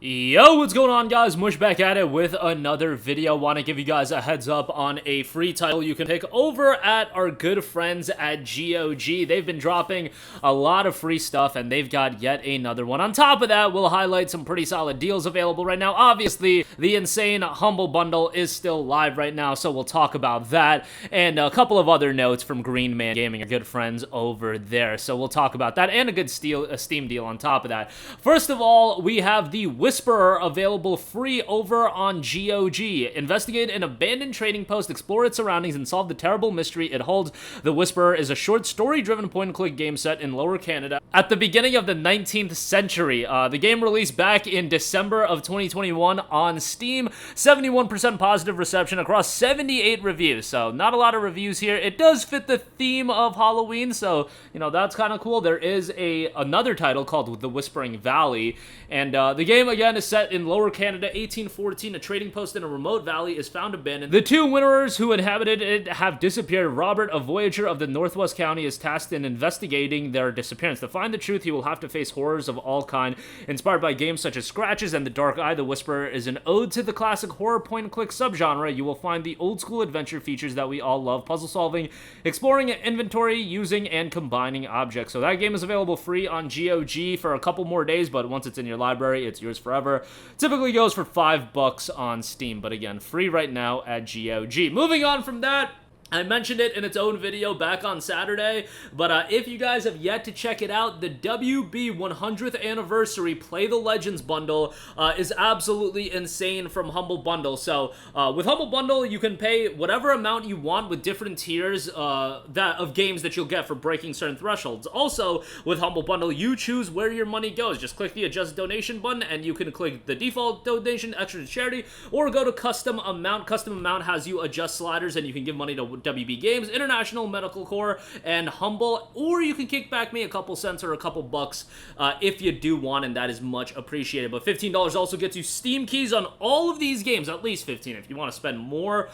Yo, what's going on, guys? Mush back at it with another video. Want to give you guys a heads up on a free title you can pick over at our good friends at GOG. They've been dropping a lot of free stuff, and they've got yet another one. On top of that, we'll highlight some pretty solid deals available right now. Obviously, the insane Humble Bundle is still live right now, so we'll talk about that, and a couple of other notes from Green Man Gaming, our good friends over there. So we'll talk about that, and a good Steam deal on top of that. First of all, we have the Whisperer available free over on GOG. Investigate an abandoned trading post, explore its surroundings, and solve the terrible mystery it holds. The Whisperer is a short story-driven point-and-click game set in Lower Canada at the beginning of the 19th century. The game released back in December of 2021 on Steam. 71% positive reception across 78 reviews, so not a lot of reviews here. It does fit the theme of Halloween, so, you know, that's kind of cool. There is another title called The Whispering Valley, and the game, again, is set in Lower Canada, 1814. A trading post in a remote valley is found abandoned. The two winterers who inhabited it have disappeared. Robert, a voyager of the Northwest County, is tasked in investigating their disappearance. To find the truth, he will have to face horrors of all kind. Inspired by games such as Scratches and The Dark Eye, The Whisperer is an ode to the classic horror point-and-click subgenre. You will find the old-school adventure features that we all love: puzzle solving, exploring inventory, using and combining objects. So that game is available free on GOG for a couple more days, but once it's in your library, it's yours forever. Typically goes for $5 on Steam, but again, free right now at GOG. Moving on from that, I mentioned it in its own video back on Saturday, but if you guys have yet to check it out, the WB 100th Anniversary Play the Legends bundle is absolutely insane from Humble Bundle. So with Humble Bundle, you can pay whatever amount you want with different tiers of games that you'll get for breaking certain thresholds. Also, with Humble Bundle, you choose where your money goes. Just click the Adjust Donation button, and you can click the default donation, extra to charity, or go to Custom Amount. Custom Amount has you adjust sliders, and you can give money to WB Games, International Medical Corps, and Humble, or you can kick back me a couple cents or a couple bucks if you do want, and that is much appreciated. But $15 also gets you Steam keys on all of these games, at least 15. If you want to spend more,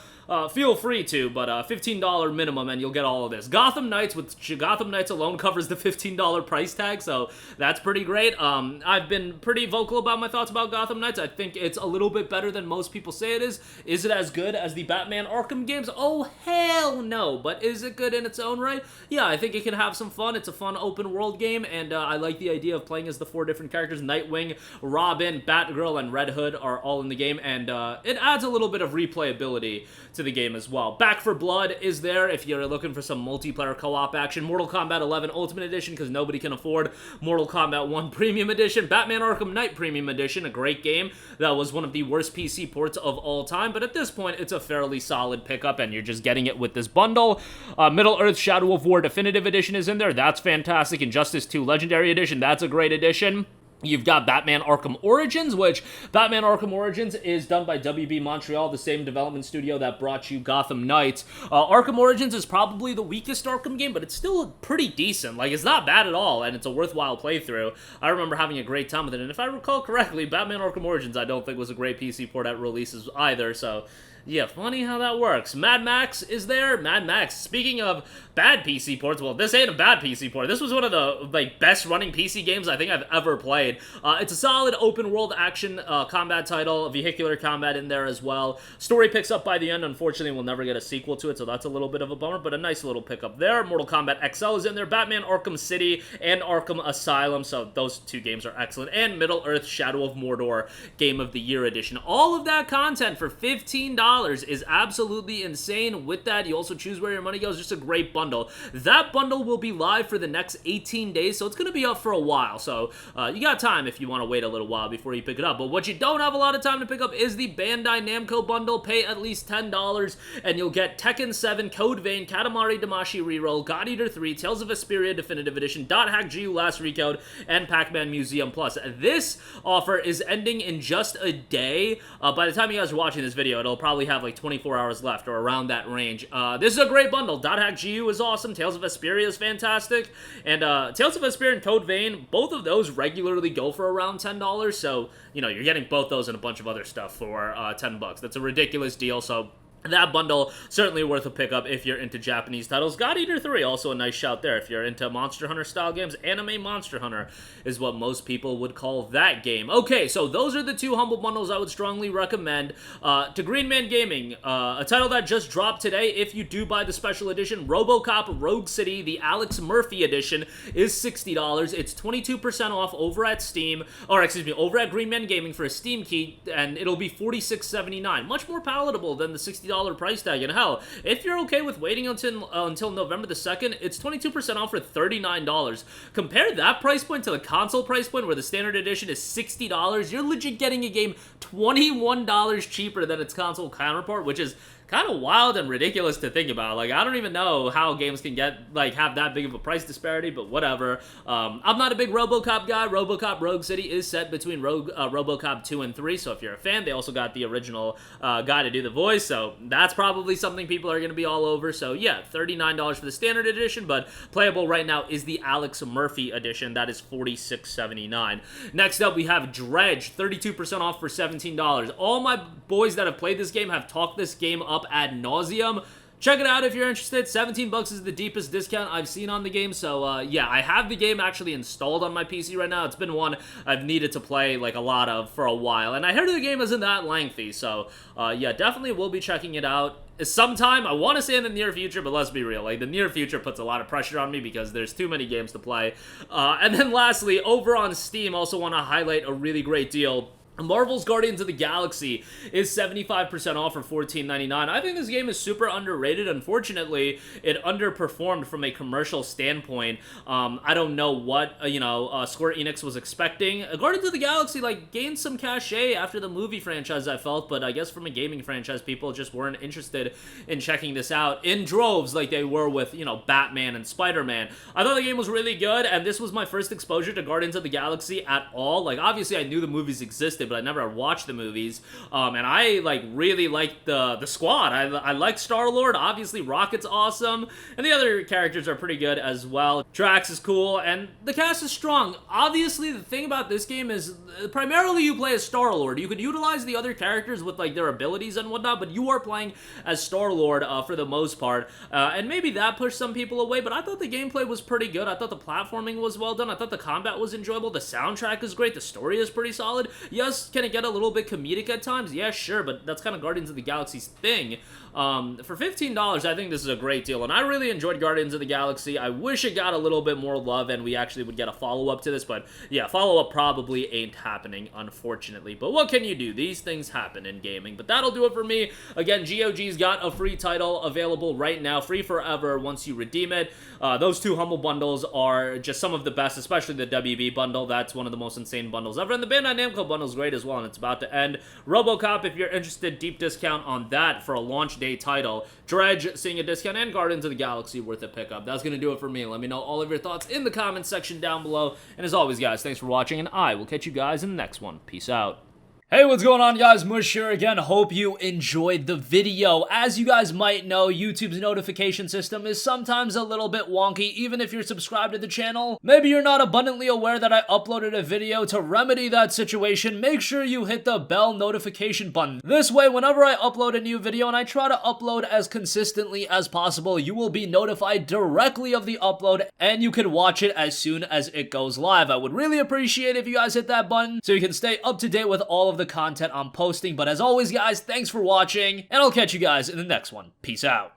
feel free to, but $15 minimum, and you'll get all of this. Gotham Knights, with Gotham Knights alone, covers the $15 price tag, so that's pretty great. I've been pretty vocal about my thoughts about Gotham Knights. I think it's a little bit better than most people say it is. Is it as good as the Batman Arkham games? Oh, hell no. But is it good in its own right? Yeah, I think it can have some fun. It's a fun open world game, and I like the idea of playing as the 4 different characters. Nightwing, Robin, Batgirl, and Red Hood are all in the game, and it adds a little bit of replayability to the game as well. Back for Blood is there if you're looking for some multiplayer co-op action. Mortal Kombat 11 Ultimate Edition, because nobody can afford Mortal Kombat 1 Premium Edition. Batman Arkham Knight Premium Edition, a great game that was one of the worst PC ports of all time, but at this point, it's a fairly solid pickup, and you're just getting it with this bundle. Middle-earth Shadow of War Definitive Edition is in there. That's fantastic. Injustice 2 Legendary Edition, that's a great edition. You've got Batman Arkham Origins, which Batman Arkham Origins is done by WB Montreal, the same development studio that brought you Gotham Knights. Arkham Origins is probably the weakest Arkham game, but it's still pretty decent. Like, it's not bad at all, and it's a worthwhile playthrough. I remember having a great time with it, and if I recall correctly, Batman Arkham Origins I don't think was a great PC port at releases either, so yeah, funny how that works. Mad Max is there. Mad Max, speaking of bad PC ports, well, this ain't a bad PC port. This was one of the best running PC games I think I've ever played. It's a solid open world action combat title, vehicular combat in there as well. Story picks up by the end. Unfortunately, we'll never get a sequel to it, so that's a little bit of a bummer, but a nice little pickup there. Mortal Kombat XL is in there. Batman Arkham City and Arkham Asylum, so those 2 games are excellent. And Middle-earth Shadow of Mordor Game of the Year Edition. All of that content for $15 is absolutely insane. With that, you also choose where your money goes. Just a great bundle. That bundle will be live for the next 18 days, so it's going to be up for a while. So you got time if you want to wait a little while before you pick it up. But what you don't have a lot of time to pick up is the Bandai Namco bundle. Pay at least $10, and you'll get Tekken 7, Code Vein, Katamari Damacy Reroll, God Eater 3, Tales of Vesperia Definitive Edition, Dot Hack GU Last Recode, and Pac-Man Museum Plus. This offer is ending in just a day. By the time you guys are watching this video, it'll probably have like 24 hours left or around that range. This is a great bundle. Dot Hack GU is awesome. Tales of Vesperia is fantastic. And Tales of Vesperia and Code Vein, both of those regularly go for around $10. So, you know, you're getting both those and a bunch of other stuff for $10. That's a ridiculous deal. So That bundle, certainly worth a pickup if you're into Japanese titles. God Eater 3, also a nice shout there. If you're into Monster Hunter style games, Anime Monster Hunter is what most people would call that game. Okay, so those are the two Humble Bundles I would strongly recommend. To Green Man Gaming, a title that just dropped today, if you do buy the special edition, Robocop Rogue City, the Alex Murphy edition, is $60. It's 22% off over at Steam, or excuse me, over at Green Man Gaming for a Steam key, and it'll be $46.79. Much more palatable than the $60 price tag. And hell, if you're okay with waiting until November the 2nd, it's 22% off for $39. Compare that price point to the console price point where the standard edition is $60. You're legit getting a game $21 cheaper than its console counterpart, which is kind of wild and ridiculous to think about. Like, I don't even know how games can get, like, have that big of a price disparity, but whatever. I'm not a big Robocop guy. Robocop Rogue City is set between Robocop 2 and 3, so if you're a fan, they also got the original guy to do the voice, so that's probably something people are going to be all over. So yeah, $39 for the standard edition, but playable right now is the Alex Murphy edition. That is $46.79. Next up, we have Dredge, 32% off for $17. All my boys that have played this game have talked this game up ad nauseum. Check it out if you're interested. 17 bucks is the deepest discount I've seen on the game. So yeah, I have the game actually installed on my PC right now. It's been one I've needed to play like a lot of for a while, and I heard the game isn't that lengthy. So yeah, definitely will be checking it out sometime. I want to say in the near future, but let's be real, like the near future puts a lot of pressure on me because there's too many games to play. And then lastly, over on Steam, also want to highlight a really great deal. Marvel's Guardians of the Galaxy is 75% off for $14.99. I think this game is super underrated. Unfortunately, it underperformed from a commercial standpoint. I don't know what, Square Enix was expecting. Guardians of the Galaxy, like, gained some cachet after the movie franchise, I felt, but I guess from a gaming franchise, people just weren't interested in checking this out in droves like they were with, Batman and Spider-Man. I thought the game was really good, and this was my first exposure to Guardians of the Galaxy at all. Like, obviously, I knew the movies existed, but I never watched the movies, and I like really liked the squad. I like Star-Lord, obviously Rocket's awesome, and the other characters are pretty good as well. Drax is cool, and the cast is strong. Obviously, the thing about this game is primarily you play as Star-Lord. You could utilize the other characters with like their abilities and whatnot, but you are playing as Star-Lord for the most part, and maybe that pushed some people away, but I thought the gameplay was pretty good. I thought the platforming was well done. I thought the combat was enjoyable. The soundtrack is great. The story is pretty solid. Yes, can it get a little bit comedic at times? Yeah, sure, but that's kind of Guardians of the Galaxy's thing. For $15, I think this is a great deal, and I really enjoyed Guardians of the Galaxy. I wish it got a little bit more love and we actually would get a follow-up to this, but yeah, follow-up probably ain't happening, unfortunately. But what can you do? These things happen in gaming. But that'll do it for me. Again, GOG's got a free title available right now, free forever once you redeem it. Those two Humble Bundles are just some of the best, especially the WB bundle. That's one of the most insane bundles ever, and the Bandai Namco bundle is great as well, and it's about to end. Robocop, if you're interested, deep discount on that for a launch day title. Dredge, seeing a discount, and Guardians of the Galaxy, worth a pickup. That's going to do it for me. Let me know all of your thoughts in the comments section down below. And as always, guys, thanks for watching, and I will catch you guys in the next one. Peace out. Hey, what's going on, guys? Mush here again. Hope you enjoyed the video. As you guys might know, YouTube's notification system is sometimes a little bit wonky, even if you're subscribed to the channel. Maybe you're not abundantly aware that I uploaded a video. To remedy that situation, make sure you hit the bell notification button. This way, whenever I upload a new video, and I try to upload as consistently as possible, you will be notified directly of the upload, and you can watch it as soon as it goes live. I would really appreciate if you guys hit that button so you can stay up to date with all of the content I'm posting. But as always, guys, thanks for watching, and I'll catch you guys in the next one. Peace out.